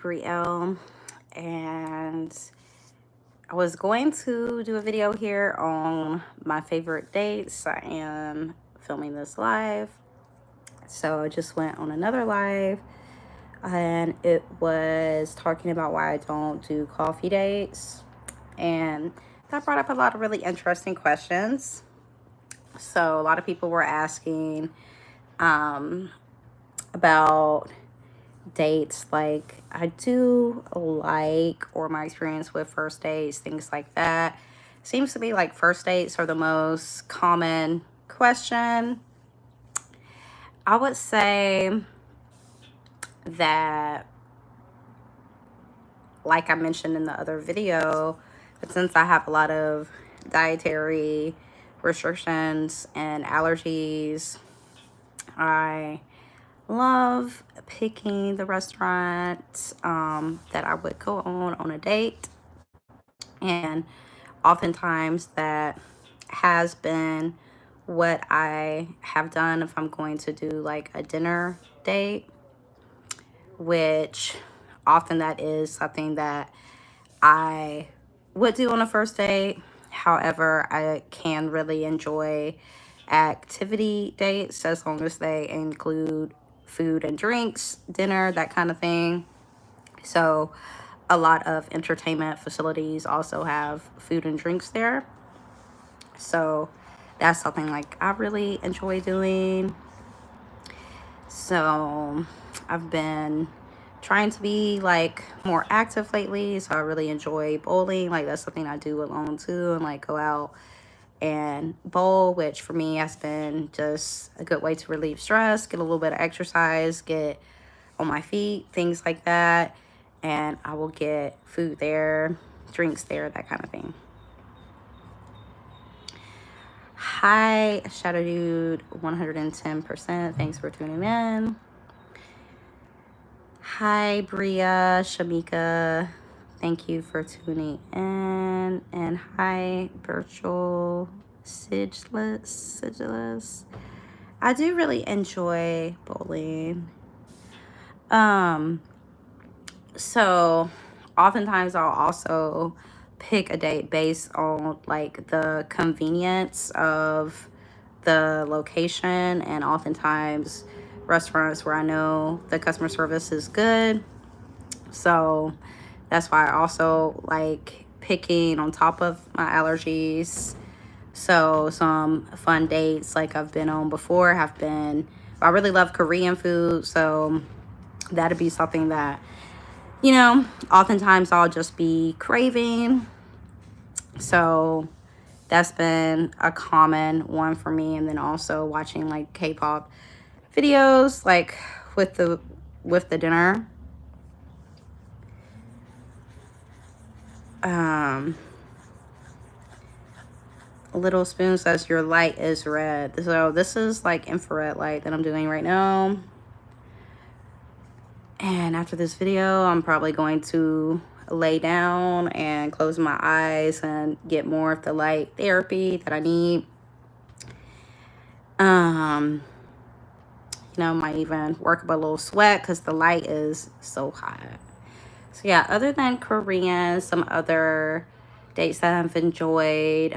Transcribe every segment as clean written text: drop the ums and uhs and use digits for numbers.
Brielle, and I was going to do a video here on my favorite dates. I am filming this live, so I just went on another live, and it was talking about why I don't do coffee dates, and that brought up a lot of really interesting questions. So a lot of people were asking about dates, like I do like, or my experience with first dates, things like that. Seems to be like first dates are the most common question. I would say that, like I mentioned in the other video, but since I have a lot of dietary restrictions and allergies, I love picking the restaurant that I would go on a date, and oftentimes that has been what I have done if I'm going to do like a dinner date, which often that is something that I would do on a first date. However, I can really enjoy activity dates as long as they include food and drinks, dinner, that kind of thing. So a lot of entertainment facilities also have food and drinks there. So that's something like I really enjoy doing. So I've been trying to be like more active lately. So I really enjoy bowling. Like that's something I do alone too, and like go out and bowl, which for me has been just a good way to relieve stress, get a little bit of exercise, get on my feet, things like that. And I will get food there, drinks there, that kind of thing. Hi, Shadow Dude 110%. Thanks for tuning in. Hi, Bria, Shamika. Thank you for tuning in. And hi, Virtual Sigilus. I do really enjoy bowling. So oftentimes I'll also pick a date based on like the convenience of the location, and oftentimes restaurants where I know the customer service is good. So that's why I also like picking on top of my allergies. So some fun dates like I've been on before have been, I really love Korean food, so that'd be something that, oftentimes I'll just be craving. So that's been a common one for me. And then also watching like K-pop videos, like with the dinner. Little Spoon says your light is red. So this is like infrared light that I'm doing right now. And after this video, I'm probably going to lay down and close my eyes and get more of the light therapy that I need. Might even work up a little sweat because the light is so hot. So yeah, other than Korean, some other dates that I've enjoyed,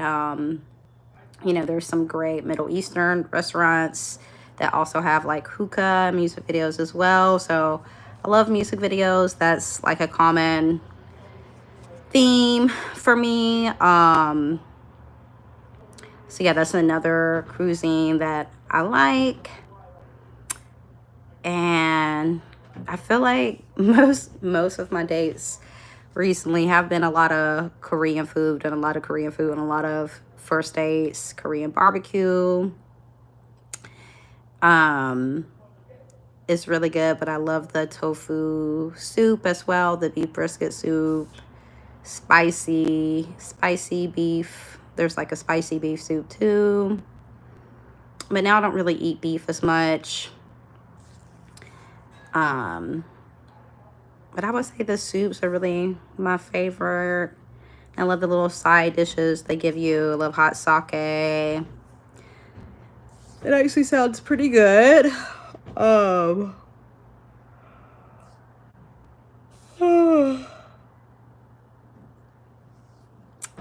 there's some great Middle Eastern restaurants that also have like hookah music videos as well. So I love music videos. That's like a common theme for me. So yeah, that's another cuisine that I like. And I feel like most of my dates recently have been a lot of Korean food, and a lot of first dates, Korean barbecue. It's really good, but I love the tofu soup as well, the beef brisket soup, spicy beef. There's like a spicy beef soup too. But now I don't really eat beef as much. But I would say the soups are really my favorite. I love the little side dishes they give you. I love hot sake. It actually sounds pretty good.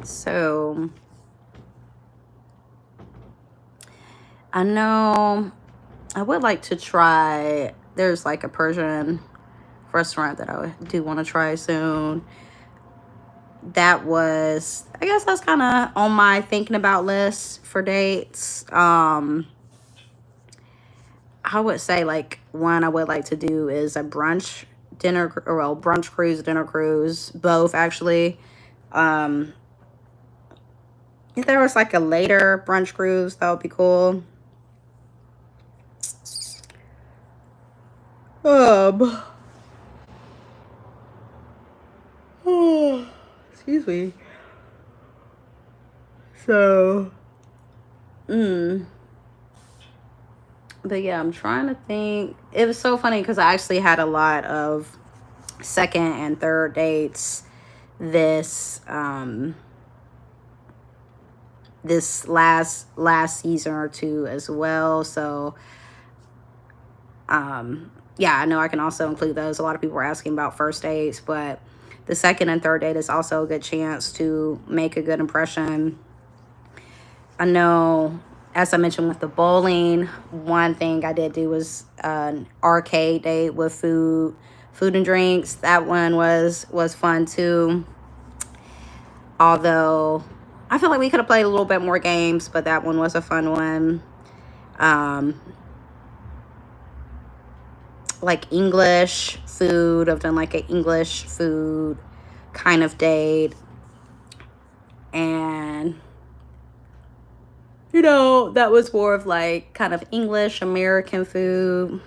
So I know I would like to try, there's like a Persian restaurant that I do want to try soon. That was, I guess that's kind of on my thinking about list for dates. I would say like one I would like to do is a brunch dinner, or well, brunch cruise, dinner cruise, both actually. Um, if there was like a later brunch cruise, that would be cool. Um, excuse me. So, but yeah, I'm trying to think. It was so funny because I actually had a lot of second and third dates this this last season or two as well. So yeah, I know I can also include those. A lot of people were asking about first dates, but the second and third date is also a good chance to make a good impression. I know, as I mentioned with the bowling, one thing I did do was an arcade date with food and drinks. That one was fun too. Although I feel like we could have played a little bit more games, but that one was a fun one. Like English food, I've done like an English food kind of date. And you know, that was more of like kind of English American food.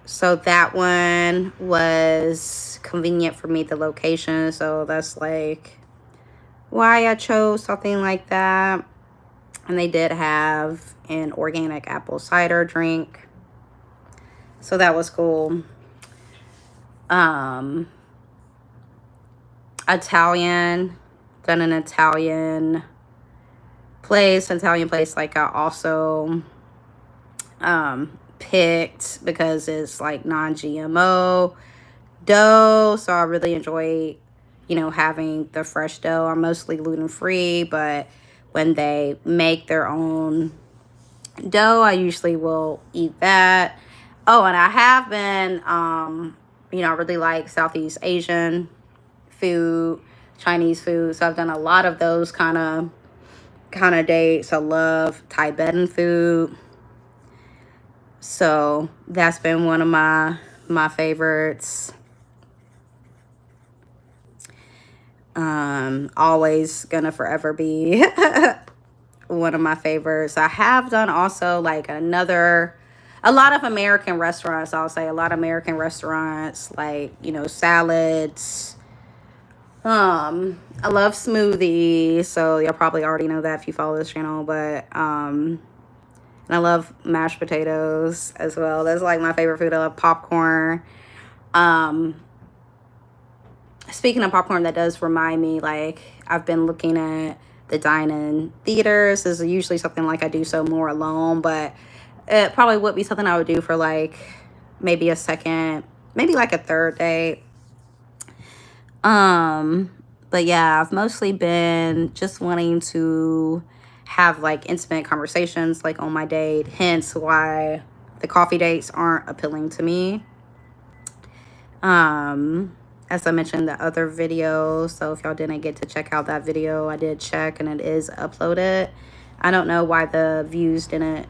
So that one was convenient for me, the location. So that's like why I chose something like that. And they did have an organic apple cider drink. So that was cool. Italian, done an Italian place. Like I also picked because it's like non-GMO dough. So I really enjoy, you know, having the fresh dough. I'm mostly gluten-free, but when they make their own dough, I usually will eat that. Oh, and I have been, you know, I really like Southeast Asian food, Chinese food. So I've done a lot of those kind of dates. I love Tibetan food. So that's been one of my favorites. Always gonna forever be one of my favorites. I have done also like a lot of American restaurants. I'll say a lot of American restaurants, like, you know, salads. I love smoothies, so you'll probably already know that if you follow this channel, but and I love mashed potatoes as well. That's like my favorite food. I love popcorn. Speaking of popcorn, that does remind me, like, I've been looking at the dine-in theaters. This is usually something like I do so more alone, but it probably would be something I would do for like maybe a second, maybe like a third date. But yeah, I've mostly been just wanting to have like intimate conversations like on my date, hence why the coffee dates aren't appealing to me. As I mentioned in the other video, so if y'all didn't get to check out that video, I did check and it is uploaded. I don't know why the views didn't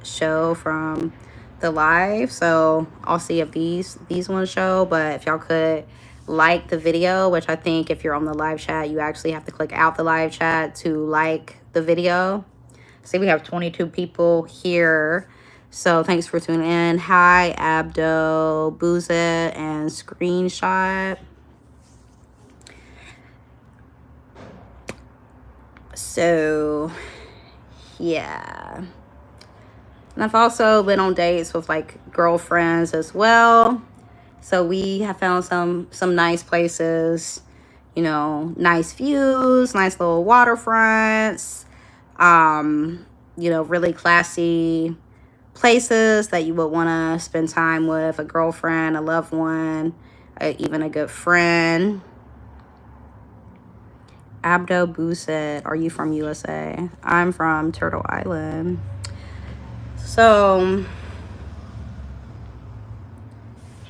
show from the live, so I'll see if these ones show. But if y'all could like the video, which I think if you're on the live chat, you actually have to click out the live chat to like the video. See, we have 22 people here. So thanks for tuning in. Hi, Abdo, Boozit, and Screenshot. So, yeah. And I've also been on dates with like girlfriends as well. So we have found some nice places, you know, nice views, nice little waterfronts, you know, really classy places that you would want to spend time with a girlfriend, a loved one, even a good friend. Abdo Boo said, are you from USA? I'm from Turtle Island. So,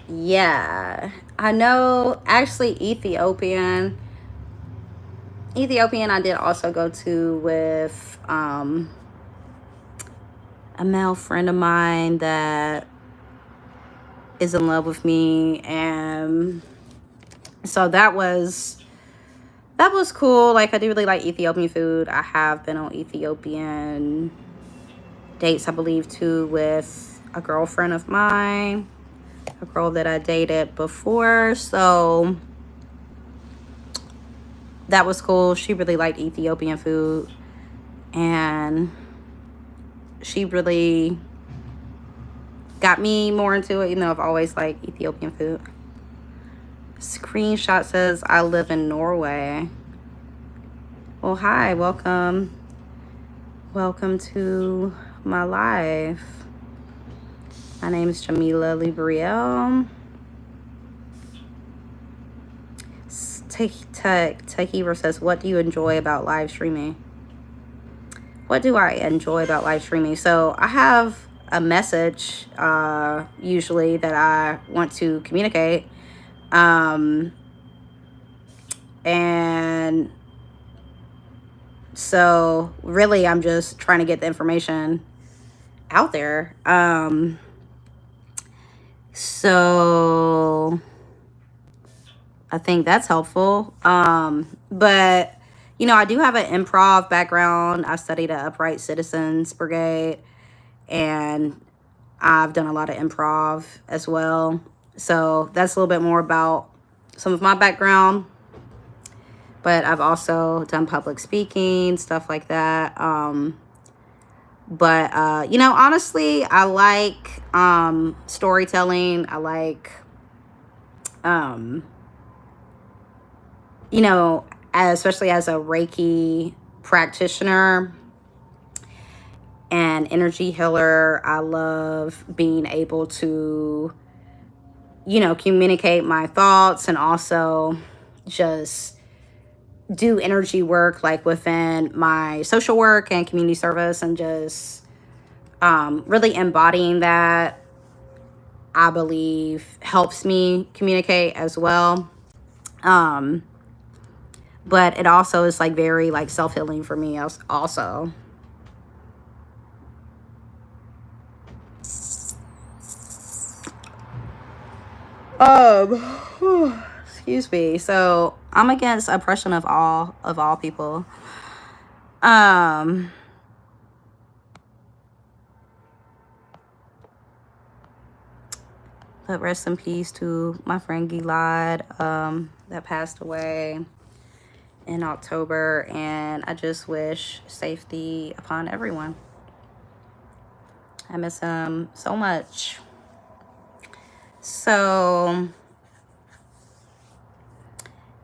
yeah. I know, actually, Ethiopian I did also go to with a male friend of mine that is in love with me, and so that was cool. Like, I do really like Ethiopian food. I have been on Ethiopian dates, I believe, too, with a girlfriend of mine, a girl that I dated before. So that was cool. She really liked Ethiopian food, and she really got me more into it, even though I've always liked Ethiopian food. Screenshot says, I live in Norway. Well, hi, welcome. Welcome to my life. My name is Jamila Loubriel. Tahira says, what do you enjoy about live streaming? What do I enjoy about live streaming? So I have a message usually that I want to communicate. And so really I'm just trying to get the information out there. So I think that's helpful. But you know, I do have an improv background. I studied at Upright Citizens Brigade, and I've done a lot of improv as well. So that's a little bit more about some of my background. But I've also done public speaking, stuff like that. But you know, honestly, I like storytelling. I like you know, especially as a Reiki practitioner and energy healer, I love being able to, you know, communicate my thoughts and also just do energy work like within my social work and community service, and just really embodying that, I believe, helps me communicate as well. But it also is like very like self-healing for me also. Excuse me. So I'm against oppression of all people. But rest in peace to my friend Gilad, that passed away in October, and I just wish safety upon everyone. I miss him so much. So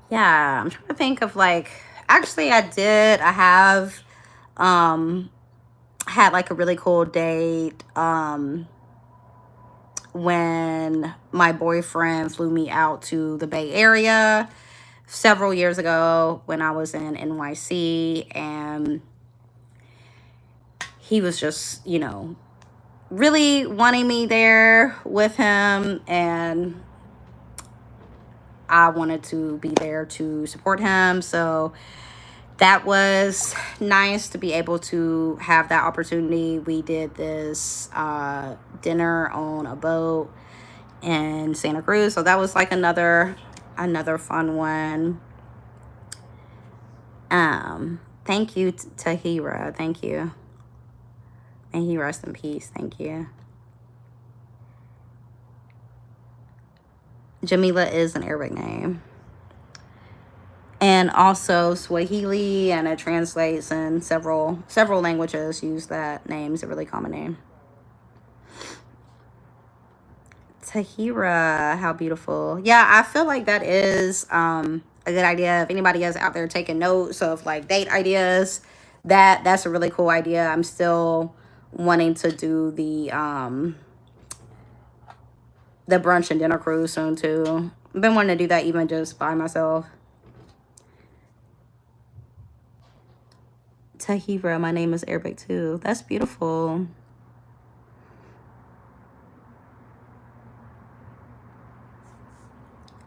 yeah, I'm trying to think of like, actually I have had like a really cool date when my boyfriend flew me out to the Bay Area several years ago when I was in NYC, and he was just, you know, really wanting me there with him, and I wanted to be there to support him. So that was nice to be able to have that opportunity. We did this dinner on a boat in Santa Cruz, so that was like another fun one. Thank you, Tahira. Thank you. May he rest in peace. Thank you. Jamila is an Arabic name, and also Swahili, and it translates in several languages. Use that name. It's a really common name. Tahira, how beautiful. Yeah, I feel like that is a good idea. If anybody is out there taking notes of like date ideas, that's a really cool idea. I'm still wanting to do the brunch and dinner cruise soon too. I've been wanting to do that even just by myself. Tahira, my name is Arabic too. That's beautiful.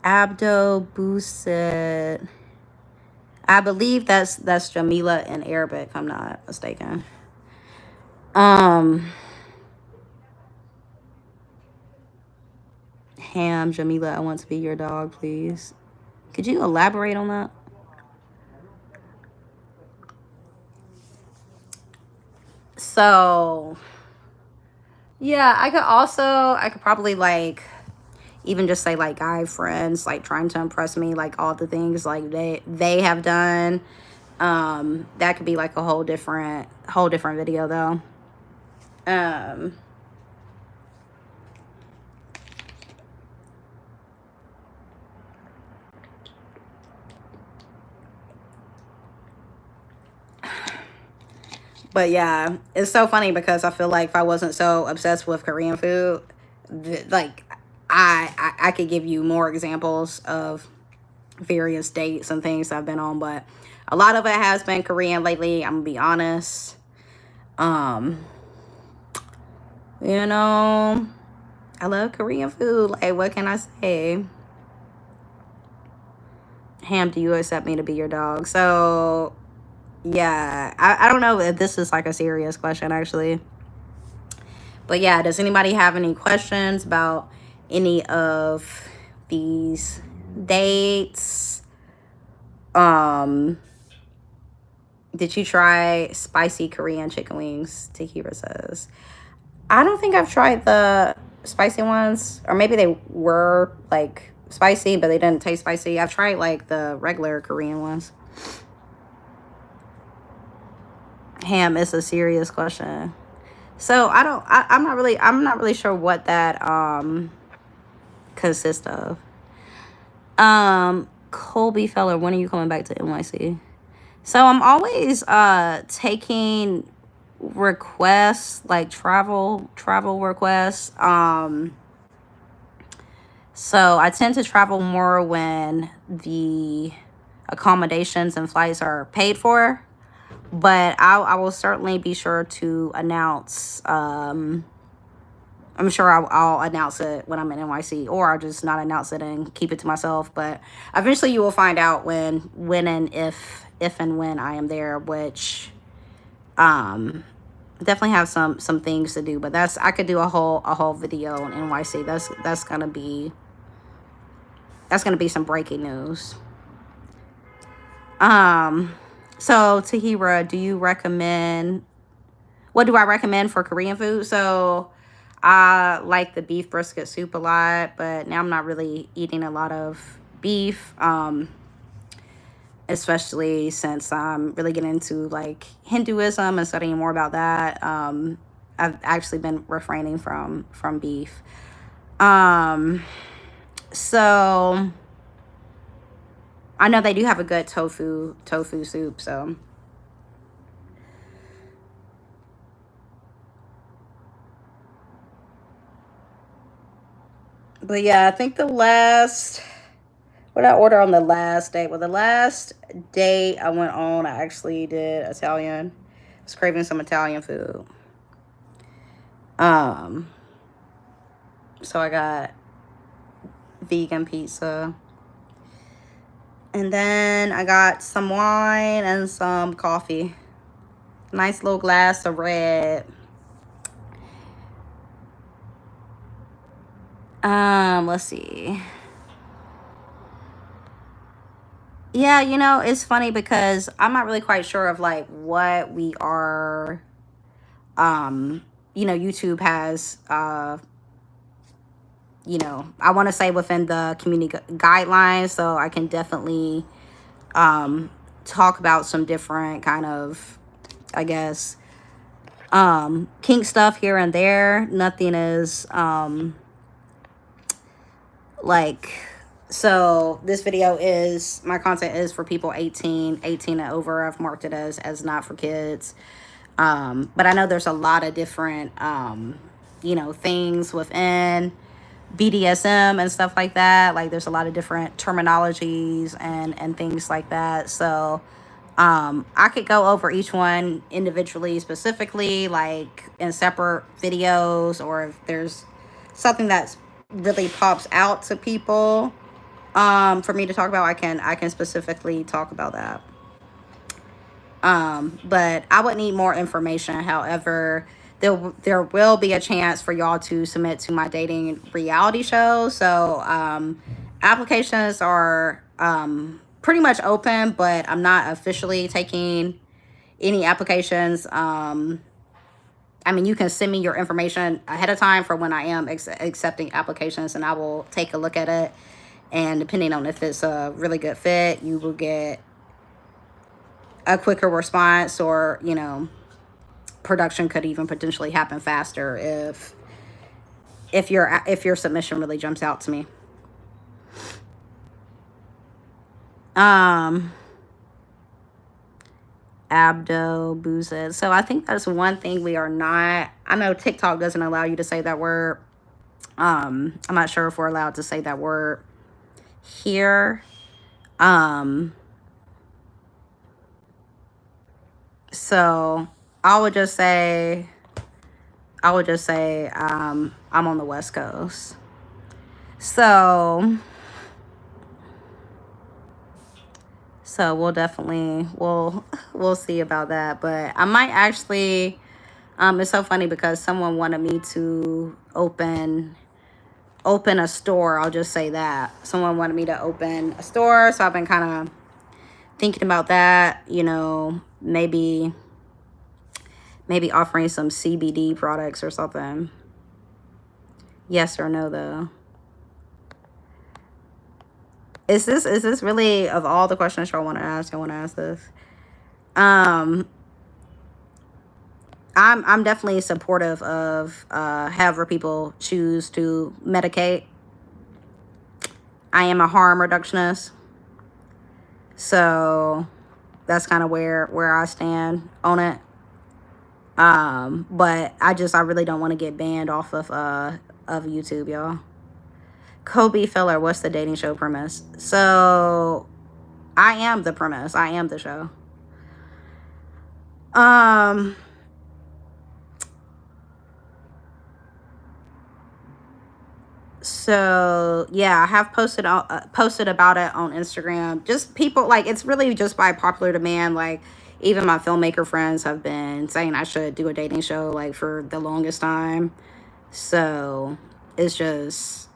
Abdo Buset. I believe that's Jamila in Arabic, if I'm not mistaken. Ham, Jamila, I want to be your dog, please. Could you elaborate on that? So, yeah, I could probably like even just say like guy friends like trying to impress me, like all the things like they have done. That could be like a whole different video though. But yeah, it's so funny because I feel like if I wasn't so obsessed with Korean food, like I could give you more examples of various dates and things I've been on, but a lot of it has been Korean lately. I'm gonna be honest. You know, I love Korean food. Like, what can I say? Ham, do you accept me to be your dog? So yeah, I don't know if this is like a serious question actually. But yeah, does anybody have any questions about any of these dates? Did you try spicy Korean chicken wings? Tahira says. I don't think I've tried the spicy ones. Or maybe they were like spicy, but they didn't taste spicy. I've tried like the regular Korean ones. Ham is a serious question. So I'm not really sure what that consists of. Colby Feller, when are you coming back to NYC? So I'm always taking requests, like travel requests. So I tend to travel more when the accommodations and flights are paid for. But I will certainly be sure to announce. I'm sure I'll announce it when I'm in NYC, or I'll just not announce it and keep it to myself. But eventually, you will find out when and if and when I am there. Which, definitely have some things to do. But I could do a whole video on NYC. That's gonna be some breaking news. So Tahira, what do I recommend for Korean food? So I like the beef brisket soup a lot, but now I'm not really eating a lot of beef, especially since I'm really getting into like Hinduism and studying more about that. I've actually been refraining from beef. So I know they do have a good tofu soup, so. But yeah, I think what did I order on the last date? Well, the last date I went on, I actually did Italian. I was craving some Italian food. So I got vegan pizza. And then I got some wine and some coffee. Nice little glass of red. Let's see. Yeah, it's funny because I'm not really quite sure of like what we are. YouTube has I want to say within the community guidelines, so I can definitely talk about some different kind of, I guess, kink stuff here and there. Nothing is like, so this video is, my content is for people 18 and over. I've marked it as not for kids. But I know there's a lot of different things within BDSM and stuff like that. Like there's a lot of different terminologies and things like that. So I could go over each one individually, specifically, like in separate videos, or if there's something that's really pops out to people, for me to talk about, I can specifically talk about that. But I would need more information. However, there will be a chance for y'all to submit to my dating reality show. So applications are pretty much open, but I'm not officially taking any applications. I mean, you can send me your information ahead of time for when I am accepting applications, and I will take a look at it. And depending on if it's a really good fit, you will get a quicker response, or production could even potentially happen faster if your submission really jumps out to me. um Abdo Boozed. So I think that's one thing we are not. I know TikTok doesn't allow you to say that word. I'm not sure if we're allowed to say that word here. um so I would just say I'm on the West Coast. So we'll definitely we'll see about that. But I might actually, it's so funny because someone wanted me to open a store. I'll just say that. Someone wanted me to open a store, so I've been kind of thinking about that, maybe offering some CBD products or something. Yes or no though? Is this really, of all the questions y'all want to ask, I want to ask this? um I'm definitely supportive of however people choose to medicate. I am a harm reductionist, so that's kind of where I stand on it. But I really don't want to get banned off of YouTube, y'all. Kobe Feller, what's the dating show premise? So I am the premise. I am the show. So yeah, I have posted about it on Instagram. Just people, like, it's really just by popular demand. Like, even my filmmaker friends have been saying I should do a dating show, like, for the longest time. So it's just,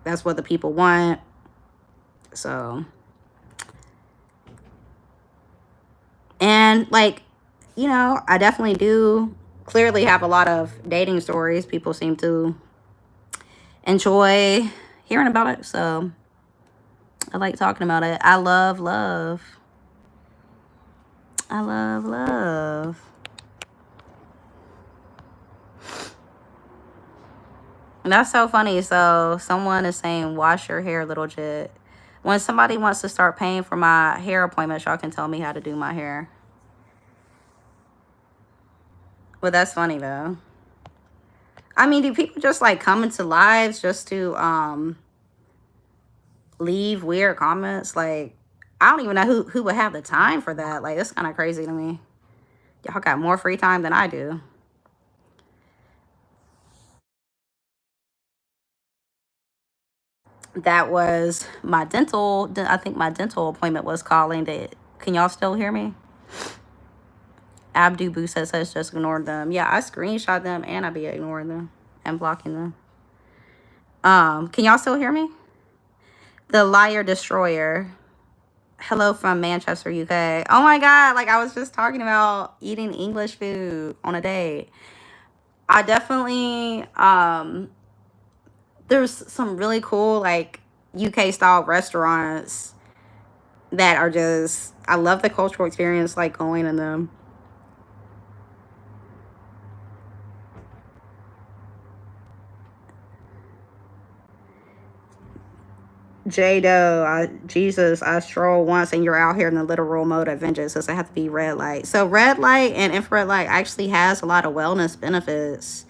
that's what the people want. So, and like, I definitely do clearly have a lot of dating stories. People seem to enjoy hearing about it. So I like talking about it. I love love. I love love. And that's so funny. So someone is saying, wash your hair, little jit. When somebody wants to start paying for my hair appointments, y'all can tell me how to do my hair. But that's funny though. I mean, do people just like come into lives just to leave weird comments? Like, I don't even know who would have the time for that. Like, that's kind of crazy to me. Y'all got more free time than I do. That was my dental. I think my dental appointment was calling. Can y'all still hear me? Abdu Boo says just ignore them. Yeah, I screenshot them and I be ignoring them and blocking them. Can y'all still hear me? The Liar Destroyer. Hello from Manchester, UK. Oh my God, like, I was just talking about eating English food on a date. I definitely, there's some really cool, like, UK style restaurants that are just, I love the cultural experience, like, going in them. J-Do, Jesus, I stroll once and you're out here in the literal mode of vengeance. Does it have to be red light? So red light and infrared light actually has a lot of wellness benefits.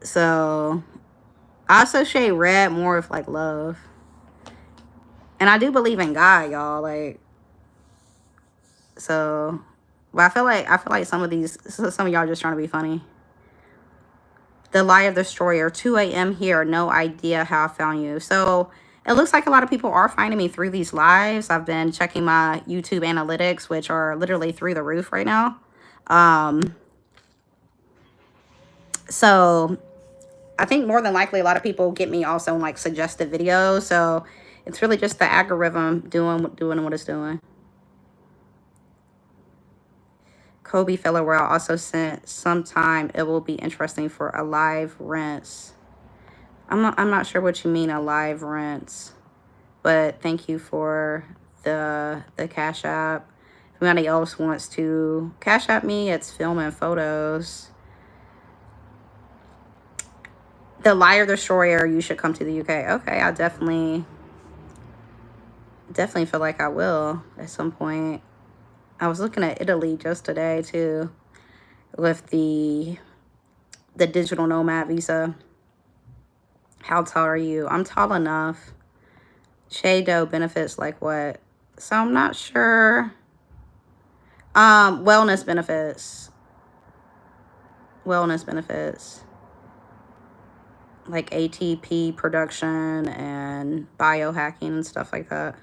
So I associate red more with like love. And I do believe in God, y'all. Like, so, but I feel like some of y'all just trying to be funny. The Liar Destroyer, 2 a.m. here. No idea how I found you. So it looks like a lot of people are finding me through these lives. I've been checking my YouTube analytics, which are literally through the roof right now. So I think more than likely a lot of people get me also in like suggested videos. So it's really just the algorithm doing what it's doing. Kobe Fellerwell also sent sometime it will be interesting for a live rinse. I'm not sure what you mean a live rinse, but thank you for the Cash App. If anybody else wants to Cash App me, it's film and photos. The Liar Destroyer, you should come to the UK. Okay, I definitely feel like I will at some point. I was looking at Italy just today too with the digital nomad visa. How tall are you? I'm tall enough. Shado benefits like what? So I'm not sure. Wellness benefits. Wellness benefits. Like ATP production and biohacking and stuff like that.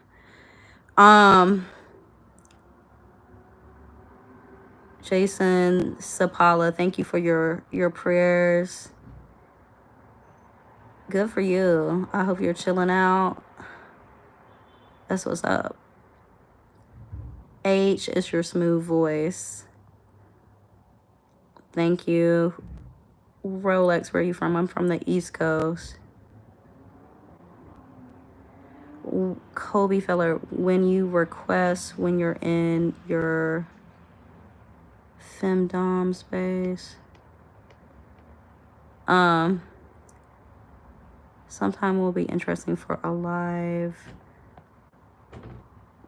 Jason Sapala, thank you for your prayers. Good for you. I hope you're chilling out. That's what's up. H is your smooth voice. Thank you. Rolex, where are you from? I'm from the East Coast. Kobe Feller, when you request, when you're in your femdom space. Sometime will be interesting for a live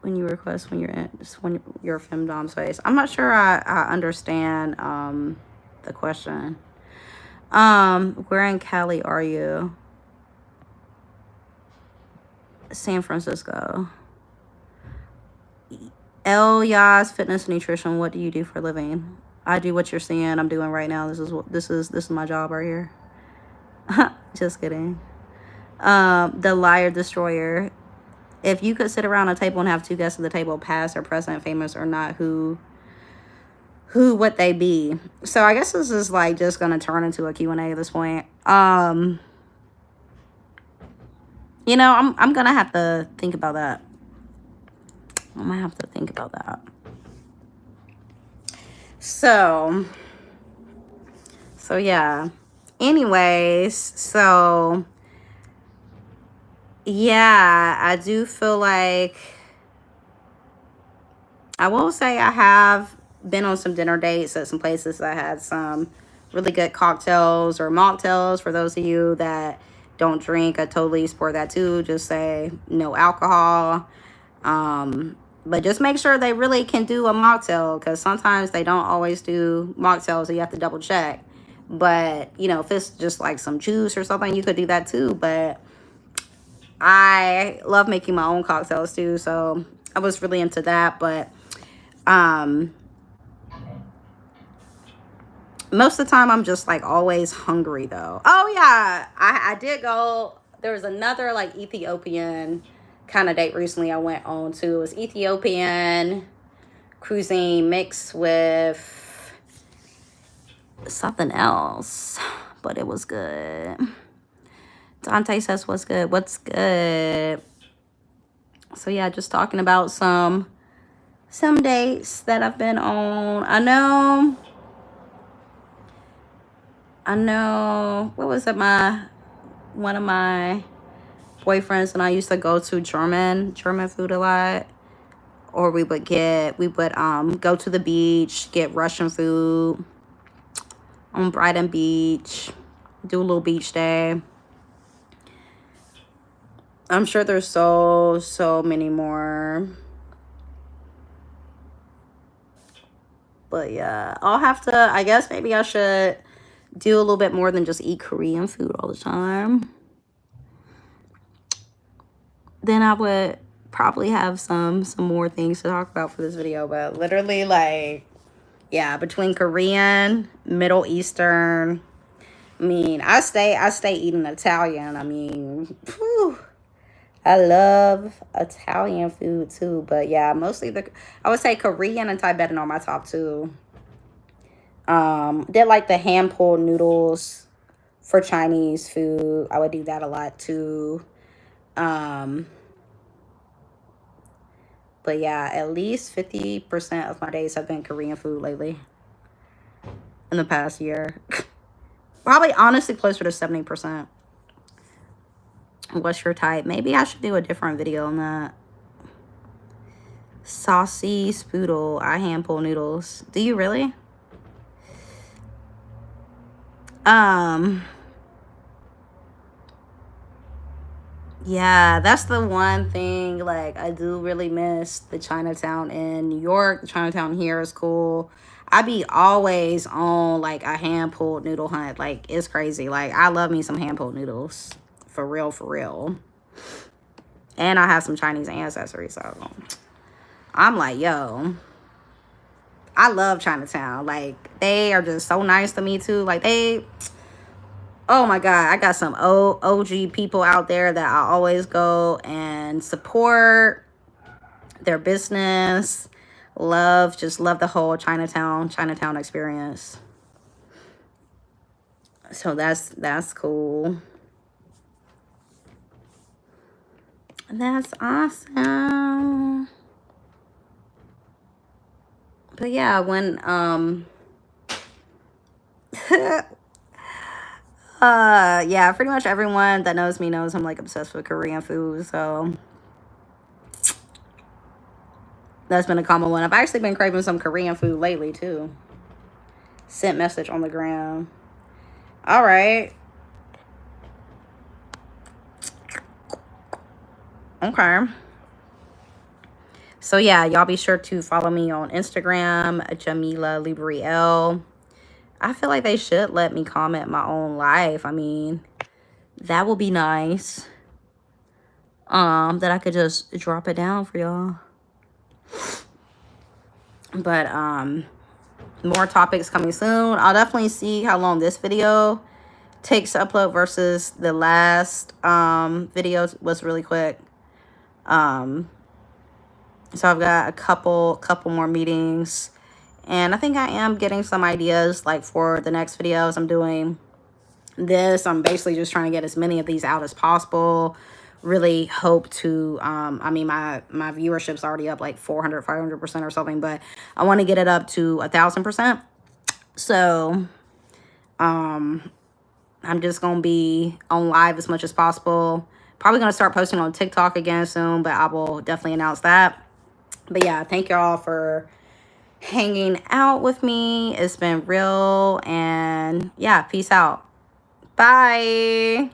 when you request when you're femdom space. I'm not sure I understand the question. Where in Cali are you? San Francisco. Yas Fitness and Nutrition. What do you do for a living? I do what you're seeing I'm doing right now. This is my job right here. Just kidding. The Liar Destroyer. If you could sit around a table and have two guests at the table, past or present, famous or not, who would they be? So I guess this is like just gonna turn into a Q&A at this point. You know, I'm gonna have to think about that. I'm gonna have to think about that. So yeah. Anyways, so yeah, I do feel like I will say I have been on some dinner dates at some places that had some really good cocktails or mocktails. For those of you that don't drink, I totally support that too. Just say no alcohol. But just make sure they really can do a mocktail, because sometimes they don't always do mocktails, so you have to double check. But, you know, if it's just like some juice or something, you could do that too. But I love making my own cocktails too, so I was really into that. But most of the time I'm just like always hungry though. Oh yeah, I did go. There was another like Ethiopian kind of date recently I went on to. It was Ethiopian cuisine mixed with something else, but it was good. Dante says, what's good? What's good? So yeah, just talking about some dates that I've been on. I know, what was it? One of my boyfriends and I used to go to German food a lot. Or we would go to the beach, get Russian food on Brighton Beach, do a little beach day. I'm sure there's so many more. But yeah, I'll have to, I guess maybe I should do a little bit more than just eat Korean food all the time. Then I would probably have some more things to talk about for this video, but literally, like, yeah, between Korean, Middle Eastern, I mean, I stay eating Italian. I mean, whew, I love Italian food too, but yeah, mostly I would say Korean and Tibetan are my top two. Did like the hand pulled noodles for Chinese food. I would do that a lot too. But yeah, at least 50% of my days have been Korean food lately in the past year. Probably honestly closer to 70%. What's your type? Maybe I should do a different video on that. Saucy spoodle. I hand pull noodles. Do you really? Yeah, that's the one thing, like, I do really miss the Chinatown in New York. The Chinatown here is cool. I be always on, like, a hand-pulled noodle hunt. Like, it's crazy. Like, I love me some hand-pulled noodles. For real, for real. And I have some Chinese ancestry, so I'm like, yo, I love Chinatown. Like, they are just so nice to me, too. Like, oh my God, I got some OG people out there that I always go and support their business. Just love the whole Chinatown experience. So that's cool. That's awesome. But yeah, when yeah, pretty much everyone that knows me knows I'm like obsessed with Korean food, so that's been a common one. I've actually been craving some Korean food lately too. Sent message on the gram. All right. Okay. So yeah, y'all be sure to follow me on Instagram, Jamila Loubriel. I feel like they should let me comment my own life. I mean, that would be nice. That I could just drop it down for y'all. But more topics coming soon. I'll definitely see how long this video takes to upload versus the last video was really quick. So I've got a couple more meetings, and I think I am getting some ideas like for the next videos. I'm doing this. I'm basically just trying to get as many of these out as possible. Really hope to I mean, my viewership's already up like 500% or something, but I want to get it up to 1,000%. So I'm just gonna be on live as much as possible. Probably gonna start posting on TikTok again soon, but I will definitely announce that. But yeah, thank y'all for hanging out with me. It's been real, and yeah, peace out. Bye.